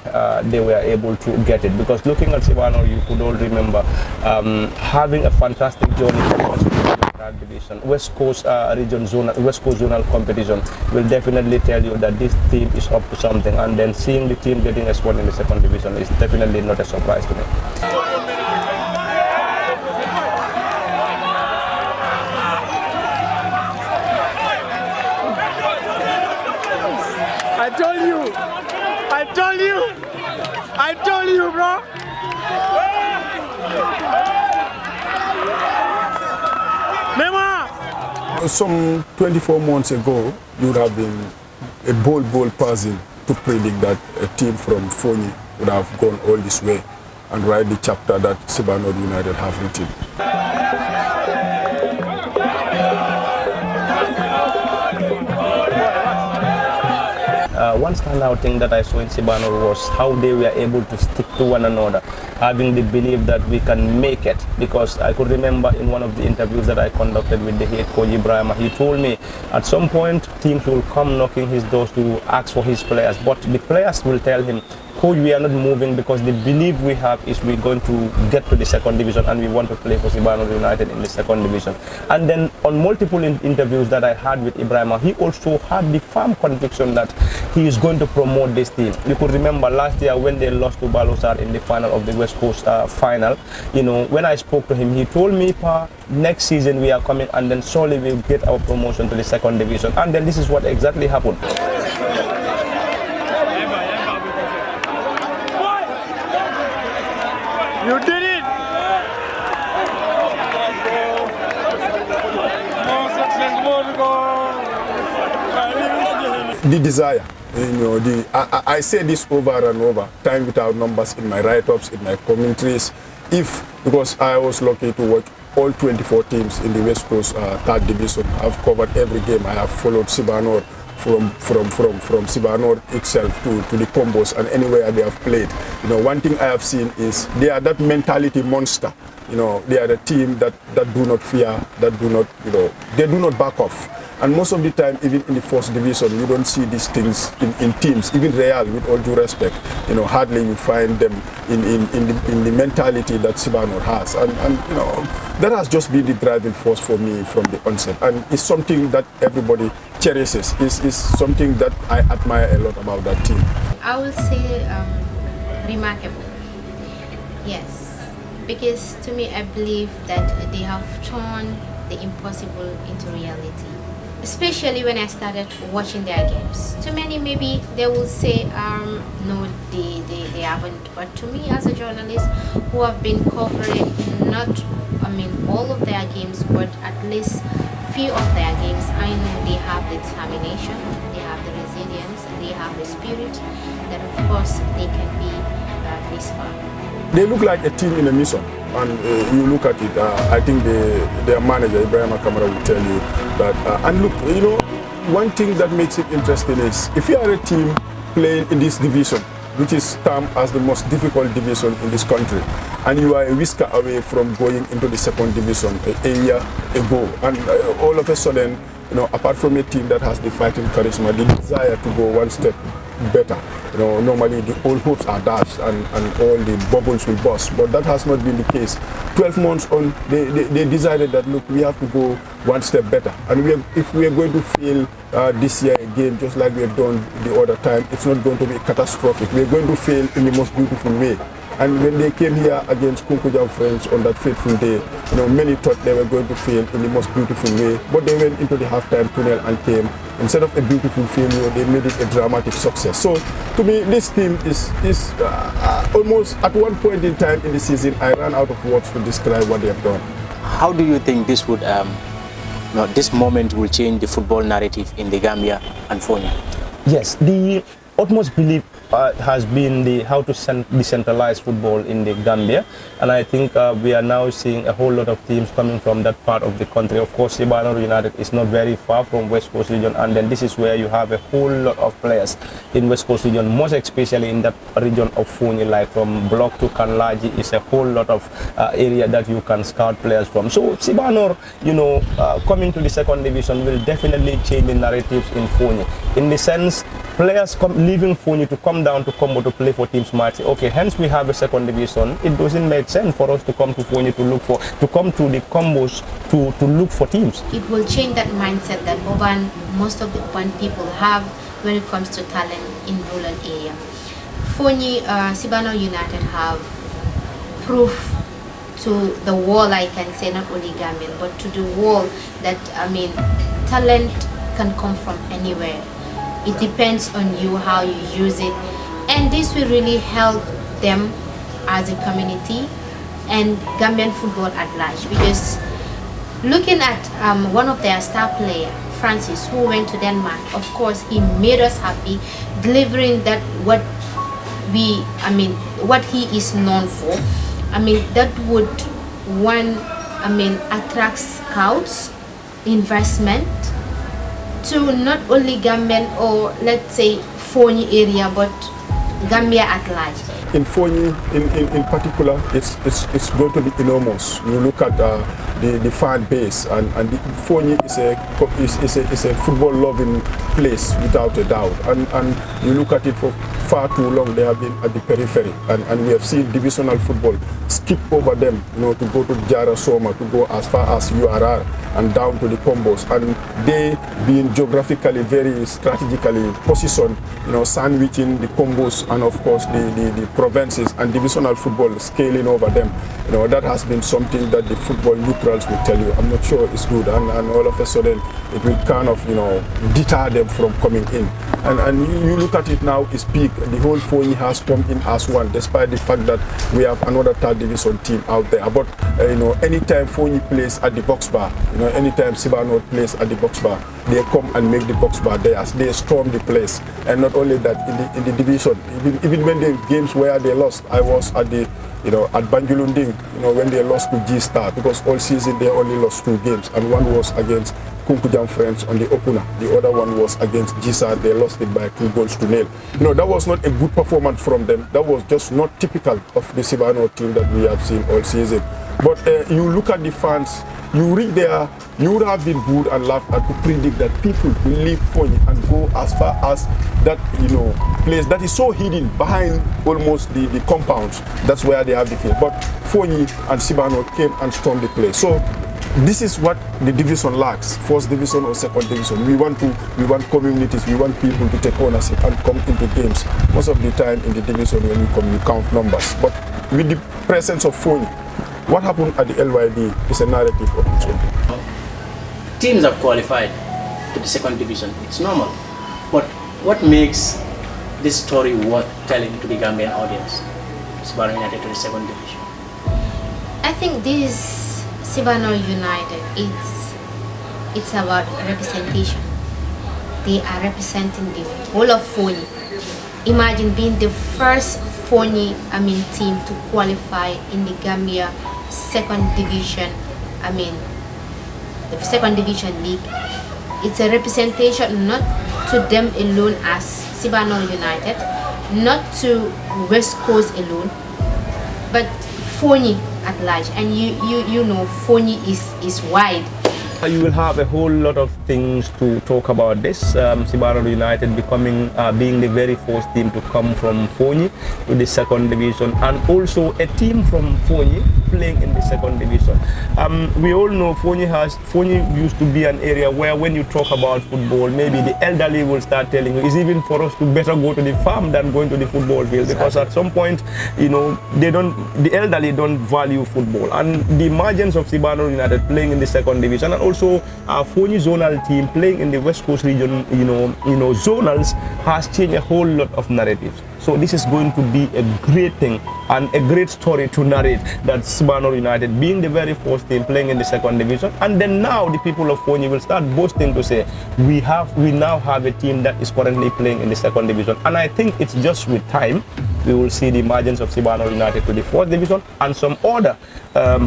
they were able to get it. Because looking at Sibanor, you could all remember having a fantastic journey third division. West Coast zonal competition will definitely tell you that this team is up to something, and then seeing the team getting a spot in the second division is definitely not a surprise to me. I told you, bro. Some 24 months ago, you would have been a bold person to predict that a team from Foni would have gone all this way and write the chapter that Sibanor United have written. One standout thing that I saw in Sibanor was how they were able to stick to one another, having the belief that we can make it. Because I could remember in one of the interviews that I conducted with the head coach Ibrahim, he told me at some point teams will come knocking his doors to ask for his players, but the players will tell him, coach, we are not moving because the belief we have is we're going to get to the second division and we want to play for Sibanor United in the second division. And then on multiple interviews that I had with Ibrahim, he also had the firm conviction that he is going to promote this team. You could remember last year when they lost to Balosar in the final of the West Coast final. You know, when I spoke to him, he told me, Pa, next season we are coming and then surely we'll get our promotion to the second division. And then this is what exactly happened. You did it! The desire, you know, I say this over and over, time without numbers in my write-ups, in my commentaries. Because I was lucky to watch all 24 teams in the West Coast third division. I've covered every game. I have followed Sibanor from Sibanor itself to the combos and anywhere they have played. You know, one thing I have seen is they are that mentality monster. You know, they are the team that do not fear, that do not, you know, they do not back off. And most of the time, even in the first division, you don't see these things in teams. Even Real, with all due respect, hardly you find them in the mentality that Sibanor has. And that has just been the driving force for me from the onset. And it's something that everybody cherishes. It's something that I admire a lot about that team. I will say remarkable. Yes, because to me, I believe that they have turned the impossible into reality. Especially when I started watching their games. To many, maybe they will say, no, they haven't. But to me, as a journalist who have been covering all of their games, but at least few of their games, I know they have the determination, they have the resilience, and they have the spirit that, of course, they can be this far. They look like a team in a mission, and you look at it, I think their manager, Ibrahim Kamara, will tell you that, and look, one thing that makes it interesting is, if you are a team playing in this division, which is termed as the most difficult division in this country, and you are a whisker away from going into the second division a year ago, and all of a sudden, apart from a team that has the fighting charisma, the desire to go one step better. Normally the old hopes are dashed and all the bubbles will burst, but that has not been the case. 12 months on, they decided that, look, we have to go one step better. And if we are going to fail this year again, just like we have done the other time, it's not going to be catastrophic. We are going to fail in the most beautiful way. And when they came here against Kunkujang Friends on that fateful day, many thought they were going to fail in the most beautiful way, but they went into the halftime tunnel and came. Instead of a beautiful failure, they made it a dramatic success. So, to me, this team is almost, at one point in time in the season, I ran out of words to describe what they have done. How do you think this would, this moment will change the football narrative in the Gambia and Foni? Yes, the utmost belief has been how to decentralize football in the Gambia, and I think we are now seeing a whole lot of teams coming from that part of the country. Of course, Sibanor United is not very far from West Coast region, and then this is where you have a whole lot of players in West Coast region, most especially in that region of Foni, like from Block to Kanlaji is a whole lot of area that you can scout players from. So Sibanor, coming to the second division will definitely change the narratives in Foni, in the sense players leaving Foni to come down to Combo to play for teams might say, okay, hence we have a second division. It doesn't make sense for us to come to Foni to come to the Combos to look for teams. It will change that mindset that most of the urban people have when it comes to talent in rural area. Foni, Sibanor United have proof to the world, I can say, not only Gambian, but to the world that, talent can come from anywhere. It depends on you how you use it, and this will really help them as a community and Gambian football at large, because looking at one of their star players, Francis, who went to Denmark, of course he made us happy, delivering that what he is known for. That would attract scouts, investment to not only Gambian or let's say Foni area, but Gambia at large. In Foni, in particular, it's going to be enormous. You look at the fan base, and Foni is a football-loving place without a doubt. And you look at it for far too long, they have been at the periphery, and we have seen divisional football skip over them, to go to Jara Soma, to go as far as URR and down to the Combos, and they being geographically very strategically positioned, sandwiching the Combos and of course the provinces, and divisional football scaling over them. That has been something that the football neutrals will tell you, I'm not sure it's good, and all of a sudden it will kind of deter them from coming in. And you look at it now, it's peak. The whole Foni has come in as one, despite the fact that we have another third division team out there. But anytime Foni plays at the box bar, anytime Sibanor plays at the box bar, they come and make the box bar theirs. They storm the place. And not only that, in the division, even when the games where they lost, I was at the at Banjulunding, when they lost to G-Star, because all season they only lost 2 games, and one was against Kunkujang Friends on the opener. The other one was against G-Star. They lost it by 2-0. That was not a good performance from them. That was just not typical of the Sibanor team that we have seen all season. But you look at the fans, you reach there, you would have been good and laughed at to predict that people will leave Foni and go as far as that, place that is so hidden behind almost the compounds. That's where they have the field. But Foni and Sibanor came and stormed the place. So this is what the division lacks, first division or second division. We want communities, we want people to take ownership and come into games. Most of the time in the division when you come, you count numbers. But with the presence of Foni, what happened at the LYD is a narrative of its own. Teams have qualified to the second division. It's normal. But what makes this story worth telling to the Gambian audience? Sibanor United to the second division. I think this Sibanor United, it's about representation. They are representing the whole of Foni. Imagine being the first Foni team to qualify in the Gambia second division, the second division league. It's a representation not to them alone as Sibanor United, not to West Coast alone, but Foni at large. And you know Foni is wide. You will have a whole lot of things to talk about this. Sibanor United being the very first team to come from Foni to the second division, and also a team from Foni playing in the second division. We all know Foni used to be an area where when you talk about football, maybe the elderly will start telling you it's even for us to better go to the farm than going to the football field, because at some point, the elderly don't value football. And the emergence of Sibanor United playing in the second division, and also our Foni zonal team playing in the West Coast region, zonals, has changed a whole lot of narratives. So this is going to be a great thing and a great story to narrate, that Sibanor United being the very first team playing in the second division, and then now the people of Foni will start boasting to say we now have a team that is currently playing in the second division. And I think it's just with time we will see the emergence of Sibanor United to the fourth division, and some other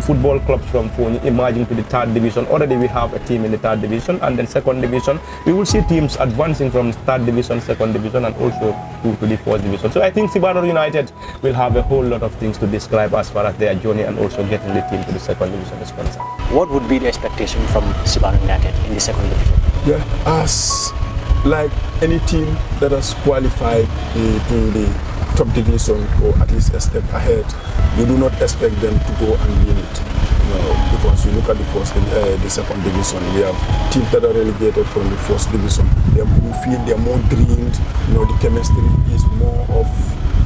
football clubs from Foni emerging to the third division. Already we have a team in the third division, and then second division we will see teams advancing from third division, second division, and also to the fourth division. So I think Sibanor United will have a whole lot of things to describe as far as their journey and also getting the team to the second division is concerned. What would be the expectation from Sibanor United in the second division? Yeah, as like any team that has qualified to the top division or at least a step ahead, you do not expect them to go and win it. Because you look at the second division, we have teams that are relegated from the first division. You feel they are more dreamed. The chemistry is more of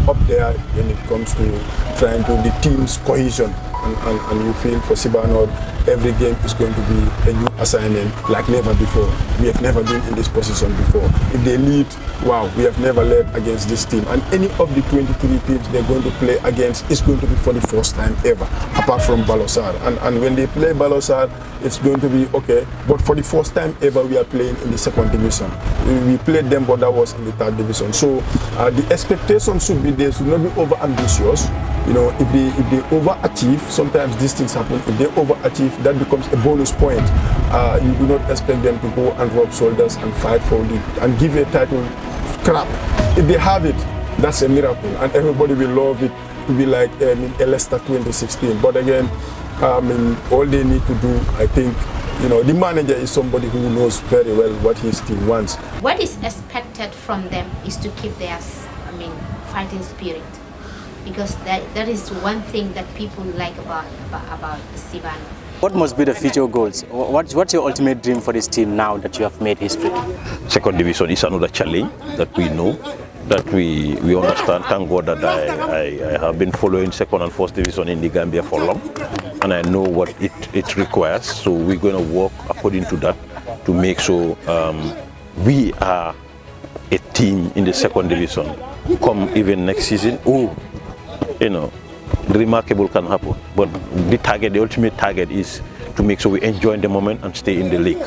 up there when it comes to trying to the team's cohesion. And you feel for Sibanor, every game is going to be a new assignment like never before. We have never been in this position before. If they lead, wow, we have never led against this team. And any of the 23 teams they're going to play against is going to be for the first time ever, apart from Balosar. And when they play Balosar, it's going to be okay. But for the first time ever, we are playing in the second division. We played them, but that was in the third division. So the expectation should be they should not be over ambitious. If they overachieve, sometimes these things happen. If they overachieve, that becomes a bonus point. You do not expect them to go and rub shoulders and fight for it and give a title crap. If they have it, that's a miracle, and everybody will love it to be like a Leicester 2016. But again, all they need to do, I think, the manager is somebody who knows very well what his team wants. What is expected from them is to keep their, fighting spirit. Because that is one thing that people like about Sibanor. What must be the future goals? What's your ultimate dream for this team now that you have made history? Second division is another challenge that we know, that we understand. Thank God that I have been following second and first division in the Gambia for long, and I know what it requires. So we're going to work according to that to make sure we are a team in the second division. Come even next season, the remarkable can happen. But the ultimate target is to make sure we enjoy the moment and stay in the league.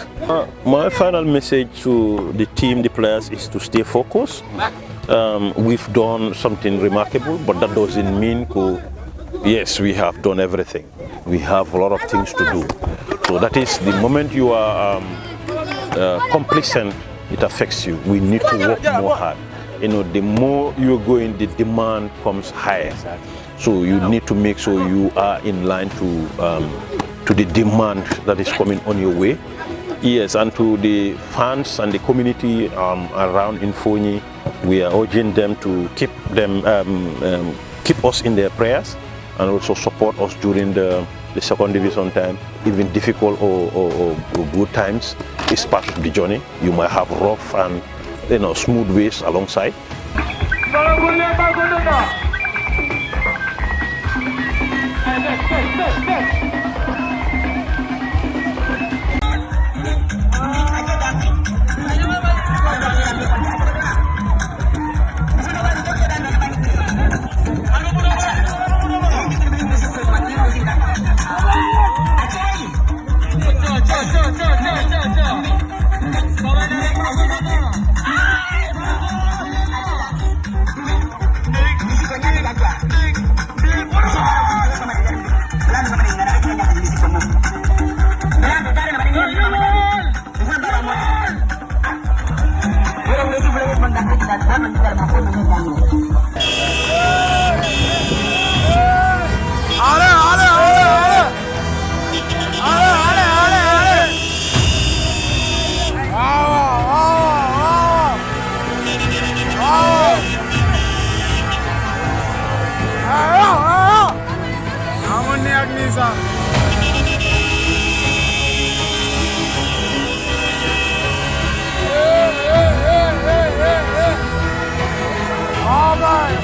My final message to the team, the players, is to stay focused. We've done something remarkable, but that doesn't mean yes, we have done everything. We have a lot of things to do. So that is the moment you are complacent, it affects you. We need to work more hard. The more you're going, the demand comes higher. So you need to make sure you are in line to the demand that is coming on your way. Yes, and to the fans and the community around in Foni, we are urging them to keep us in their prayers and also support us during the second division time. Even difficult or good times is part of the journey. You might have rough and smooth ways alongside.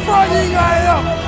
Foni,